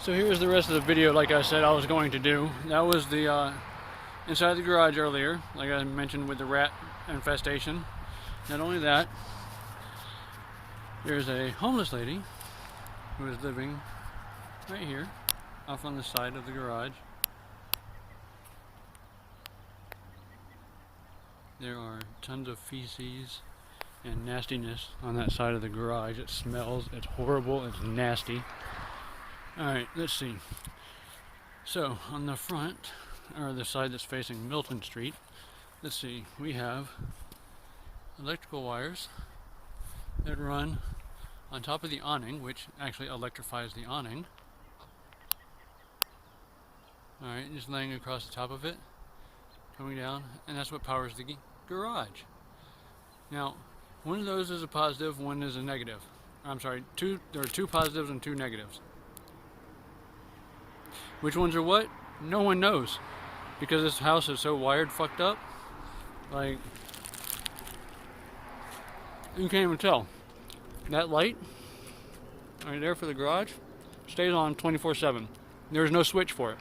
So here's the rest of the video like I said I was going to do. That was the inside the garage earlier, like I mentioned with the rat infestation. Not only that, there's a homeless lady who is living right here off on the side of the garage. There are tons of feces and nastiness on that side of the garage. It smells, it's horrible, it's nasty. Alright, let's see. So, on the front, or the side that's facing Milton Street, let's see, we have electrical wires that run on top of the awning, which actually electrifies the awning. Alright, just laying across the top of it, coming down, and that's what powers the garage. Now, one of those is a positive, one is a negative. I'm sorry, there are two positives and two negatives. Which ones are what? No one knows. Because this house is so wired fucked up. Like, you can't even tell. That light right there for the garage stays on 24/7. There's no switch for it.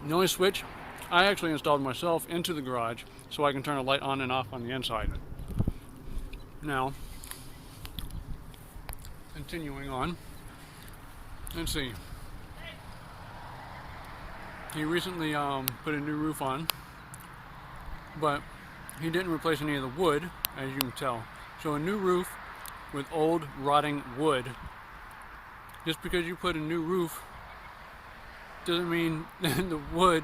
The only switch I actually installed myself into the garage so I can turn a light on and off on the inside. Now, continuing on, let's see. He recently put a new roof on, but he didn't replace any of the wood, as you can tell. So a new roof with old rotting wood, just because you put a new roof doesn't mean the wood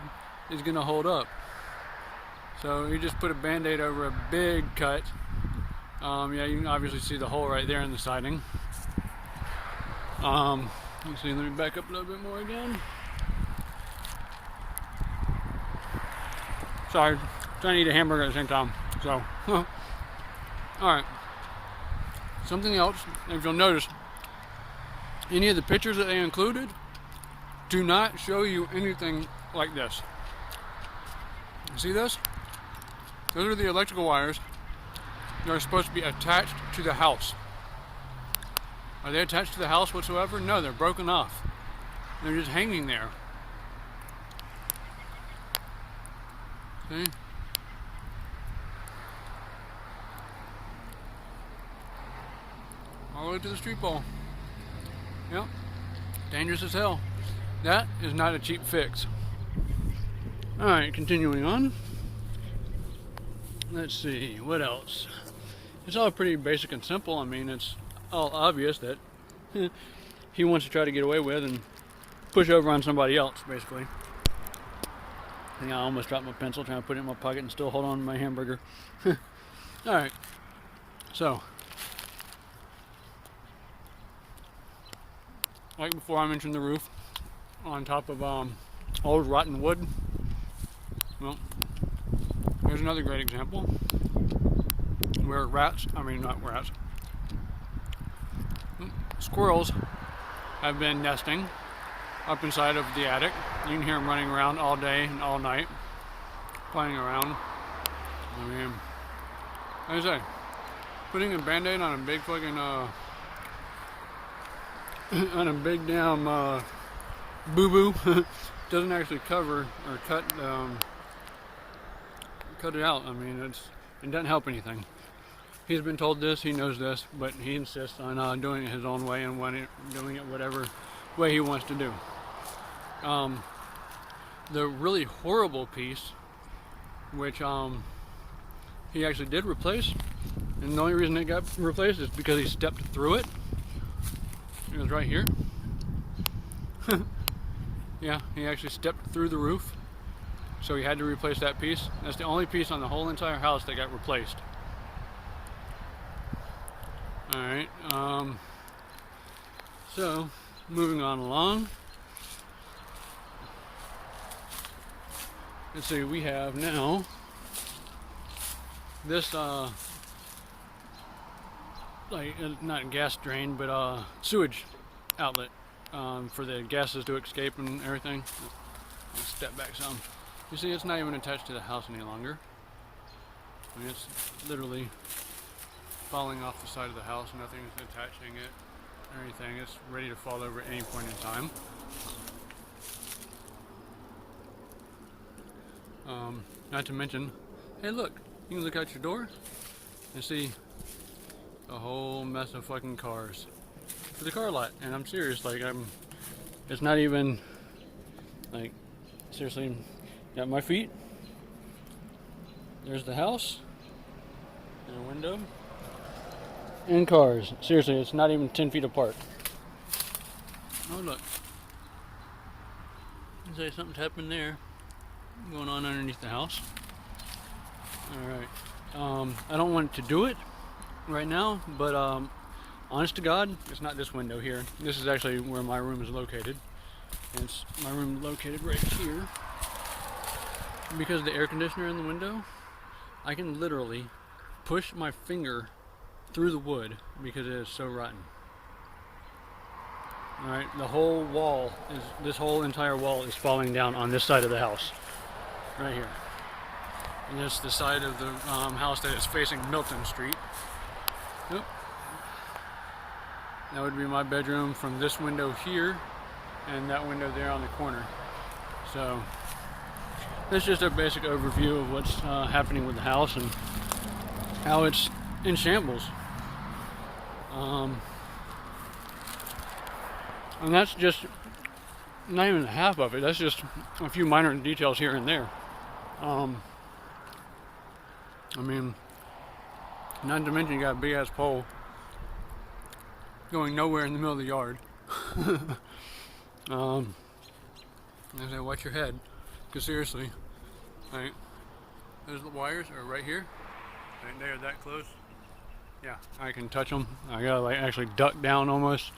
is going to hold up. So you just put a band-aid over a big cut. Yeah, you can obviously see the hole right there in the siding. Let's see, let me back up a little bit more again. Sorry, trying to eat a hamburger at the same time. So, alright. Something else, if you'll notice, any of the pictures that they included do not show you anything like this. See this? Those are the electrical wires that are supposed to be attached to the house. Are they attached to the house whatsoever? No, they're broken off. They're just hanging there. See? All the way to the street pole. Yep. Dangerous as hell. That is not a cheap fix. Alright, continuing on. Let's see, what else? It's all pretty basic and simple. I mean, it's all obvious that he wants to try to get away with and push over on somebody else, basically. I think I almost dropped my pencil trying to put it in my pocket and still hold on to my hamburger. Alright, so like before, I mentioned the roof on top of old rotten wood. Well, here's another great example where squirrels have been nesting up inside of the attic. You can hear them running around all day and all night, playing around. I mean, like I say, putting a band-aid on a big fucking on a big damn boo-boo doesn't actually cover or cut it out. I mean, it doesn't help anything. He's been told this, he knows this, but he insists on doing it his own way and doing it whatever way he wants to do. The really horrible piece, which he actually did replace, and the only reason it got replaced is because he stepped through it. It was right here. Yeah, he actually stepped through the roof, so he had to replace that piece. That's the only piece on the whole entire house that got replaced. Alright, so moving on along. Let's see, we have now this like not gas drain, but sewage outlet for the gases to escape and everything. Let's step back some. You see, it's not even attached to the house any longer. I mean, it's literally falling off the side of the house. Nothing's attaching it. or anything. It's ready to fall over at any point in time. Not to mention, hey look, you can look out your door and see a whole mess of fucking cars for the car lot. And I'm serious, like it's not even, like, seriously, got my feet, there's the house, and a window, and cars. Seriously, it's not even 10 feet apart. Oh look, I'd say something's happened there, going on underneath the house. Alright, I don't want to do it right now, but honest to God, it's not this window here. This is actually where my room is located. And it's my room located right here. Because of the air conditioner in the window, I can literally push my finger through the wood because it is so rotten. Alright, the whole wall this whole entire wall is falling down on this side of the house. Right here. And it's the side of the house that is facing Milton Street. Yep. That would be my bedroom from this window here and that window there on the corner. So that's just a basic overview of what's happening with the house and how it's in shambles. And that's just not even half of it. That's just a few minor details here and there. I mean, not to mention you got a big ass pole going nowhere in the middle of the yard. I say, watch your head, because seriously, right, those wires are right here, right there, that close. Yeah, I can touch them. I gotta like actually duck down almost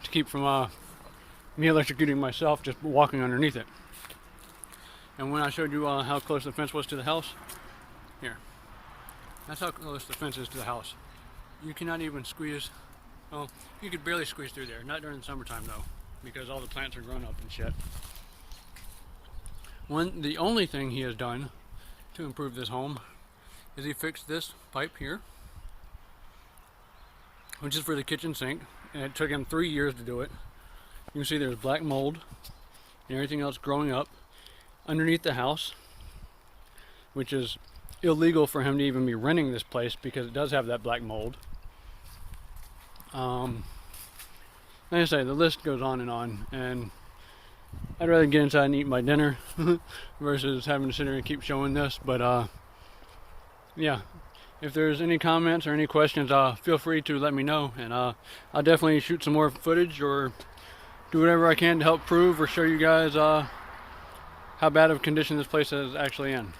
to keep from me electrocuting myself just walking underneath it. And when I showed you how close the fence was to the house, here, that's how close the fence is to the house. You cannot even squeeze, well, you could barely squeeze through there. Not during the summertime though, because all the plants are grown up and shit. The only thing he has done to improve this home is he fixed this pipe here, which is for the kitchen sink, and it took him 3 years to do it. You can see there's black mold and everything else growing up underneath the house, which is illegal for him to even be renting this place because it does have that black mold. Like I say, the list goes on, and I'd rather get inside and eat my dinner versus having to sit here and keep showing this. But yeah, if there's any comments or any questions, feel free to let me know, and I'll definitely shoot some more footage or do whatever I can to help prove or show you guys how bad of a condition this place is actually in.